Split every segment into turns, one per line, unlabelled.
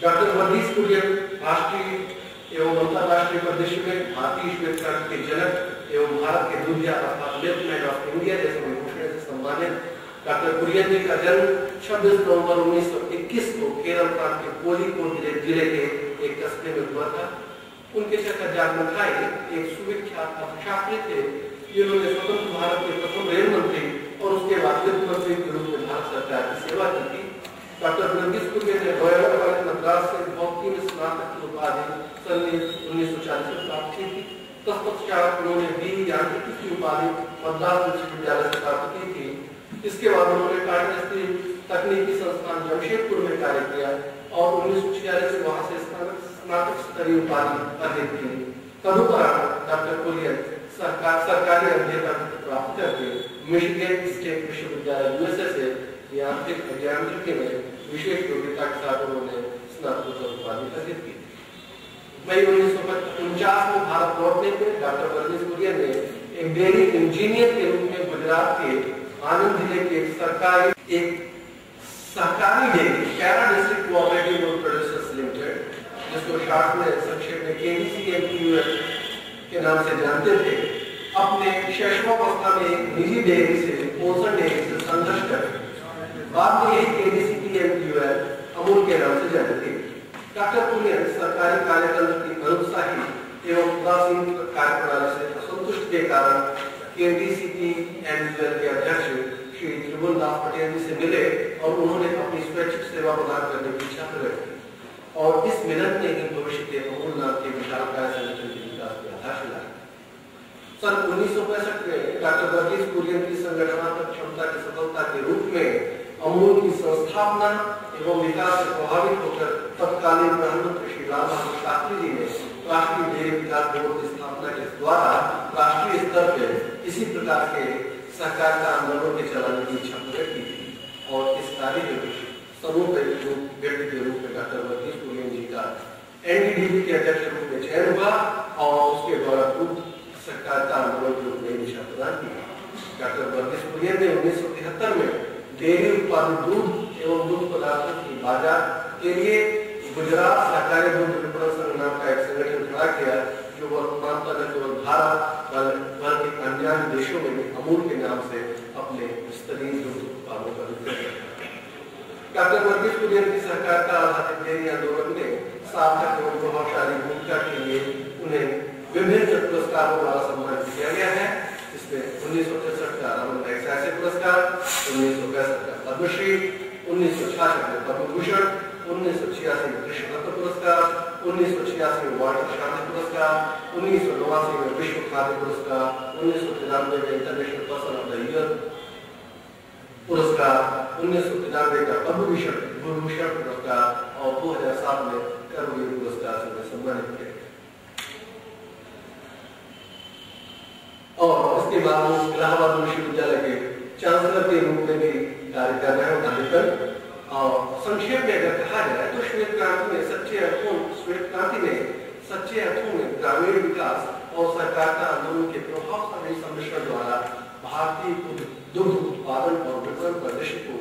Doctor Varghese Kurien राष्ट्रीय एवं अंतर्राष्ट्रीय परिदृश्य में भारतीय श्वेत क्रांति के जनक एवं भारत के दूधिया अर्थात मिल्कमैन ऑफ इंडिया जैसे विभूषण से सम्मानित डॉक्टर कुरियन जी का जन्म 26 नवंबर 1921 को केरल प्रांत के कोझिकोड जिले के एक कस्बे में हुआ था। उनके चाचा जागमथाई एक सुविख्यात अर्थशास्त्री थे जिन्होंने स्वतंत्र भारत के प्रथम रेल मंत्री और उसके बाद वित्त मंत्री के रूप में भारत सरकार की सेवा की थी। डॉक्टर वर्गीस कुरियन ने रॉयल कॉलेज मद्रास से भौतिकी में स्नातक की उपाधि सन 1940 में प्राप्त की थी। तत्पश्चात उन्होंने बी यांत्रिकी की उपाधि मद्रास विश्वविद्यालय से प्राप्त की थी। इसके बाद उन्होंने टाटा स्टील तकनीकी संस्थान जमशेदपुर में कार्य किया और 1946 से वहां से स्नातक स्तरीय उपाधि अर्जित की। तदुपरांत डॉक्टर कुरियन सरकारी अध्ययन प्राप्त करके मिशिगन स्टेट विश्वविद्यालय यूएसए से यांत्रिकी में विशेष योग्यता के साथ उन्होंने स्नातकोत्तर उपाधि अर्जित की। मई 1949 में भारत लौटने पर डॉक्टर वर्गीस कुरियन ने एक डेयरी इंजीनियर के रूप में गुजरात के आनंद जिले के एक सहकारी dairy Kaira district cooperative milk producers limited, जिसको शॉर्ट में संक्षेप में KDCMPUL के नाम से जानते थे, अपने शैशवावस्था में एक निजी डेयरी से पोषण डेयरी से संघर्ष कर बाद में यही KDCMPUL अमूल के नाम से जानी थी। डॉक्टर कुरियन सरकारी कार्यतंत्र की अनुत्साही एवं उदासीन कार्यप्रणाली से असंतुष्ट के कारण KDCMPUL के अध्यक्ष श्री त्रिभुवन दास पटेल जी से मिले और उन्होंने अपनी स्वैच्छिक सेवा प्रदान करने की इच्छा प्रकट की और इस मिलन ने ही भविष्य के अमूल नाम के विशालकाय संगठन के विकास की आधारशिला लाई। सन 1965 में डॉक्टर वर्गीस कुरियन की संगठनात्मक क्षमता की सफलता के रूप में अमूल की संस्थापना एवं विकास से प्रभावित होकर तत्कालीन प्रधानमंत्री श्री लाल बहादुर शास्त्री जी ने राष्ट्रीय डेयरी विकास बोर्ड की स्थापना के द्वारा राष्ट्रीय स्तर पर इसी प्रकार के सहकारिता आंदोलनों के चलाने की इच्छा प्रकट की थी और इस कार्य के समूह व्यक्ति के रूप में डॉक्टर वर्गीस कुरियन जी का NDDB के अध्यक्ष के रूप में चयन हुआ और उसके द्वारा सहकारिता आंदोलन के रूप में दिशा प्रदान की। डॉक्टर वर्गीस कुरियन ने 1973 में डेयरी उत्पादित दूध एवं दूध पदार्थों की बाजार के लिए गुजरात सहकारी दूध विपणन संघ नाम का एक संगठन खड़ा किया, जो वर्तमान न केवल भारत बल्कि अन्य देशों में भी अमूल के नाम से अपने स्तरीय दूध उत्पादों का वितरण करता है। डॉक्टर वर्गीस कुरियन की सहकारिता आधारित डेयरी आंदोलन में सार्थक एवं प्रभावशाली भूमिका के लिए उन्हें विभिन्न पुरस्कारों द्वारा सम्मानित किया गया है। इसमें 1963 का रामन मैग्सेसे पुरस्कार, 1965 का पद्मश्री, 1966 में पद्म भूषण, 1986 में कृष्ण रत्न पुरस्कार, 1986 में वाटर शांति पुरस्कार, 1989 में विश्व खाद्य पुरस्कार, 1993 में international person of the year पुरस्कार, 1993 का पद्म भूषण पुरस्कार और 2007 में कर्मवीर पुरस्कार से सम्मानित किया। और उसके बाद वो इलाहाबाद विश्वविद्यालय के चांसलर के रूप में भी कार्य कर रहे हैं। और संक्षेप में अगर कहा जाए तो श्वेत क्रांति में सच्चे अर्थों में ग्रामीण विकास और सहकारिता आंदोलन के प्रभावशाली सम्मिश्रण द्वारा भारतीय दुग्ध उत्पादन और विपणन परिदृश्य को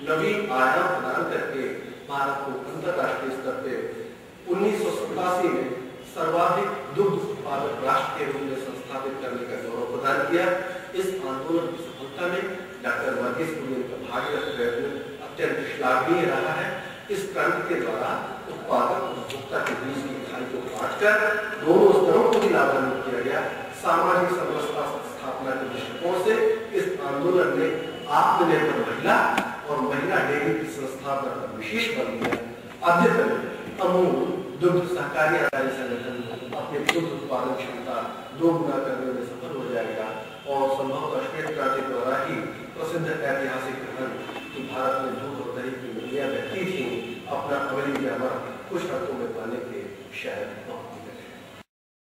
नवीन आयाम प्रदान करके भारत को अंतरराष्ट्रीय स्तर पर 1987 में सर्वाधिक दुग्ध उत्पादक राष्ट्र के रूप में स्थापित करने का गौरव प्रदान किया। इस आंदोलन की सफलता में डॉक्टर वर्गीस कुरियन का भागीरथ प्रयत्न अत्यंत श्लाघनीय रहा है। इस क्रांति के द्वारा उत्पादक और उपभोक्ता के बीच की खाई को काटकर दोनों स्तरों को भी लाभान्वित किया गया। सामाजिक समरसता स्थापना के दृष्टिकोण से इस आंदोलन ने आत्मनिर्भर महिला और महिला डेयरी की संस्थापना पर विशेष बल दिया। अद्यतन अमूल दुग्ध सहकारी आधारित संगठन अपने दुग्ध उत्पादन क्षमता दोगुना करने में सफल हो जाएगा और संभवतः श्वेत क्रांति द्वारा ही प्रसिद्ध ऐतिहासिक घटना कि भारत में दूध और दही की मिलिया व्यक्ति थी अपना अमली ज्ञान कुछ अर्थों में पाने के शायद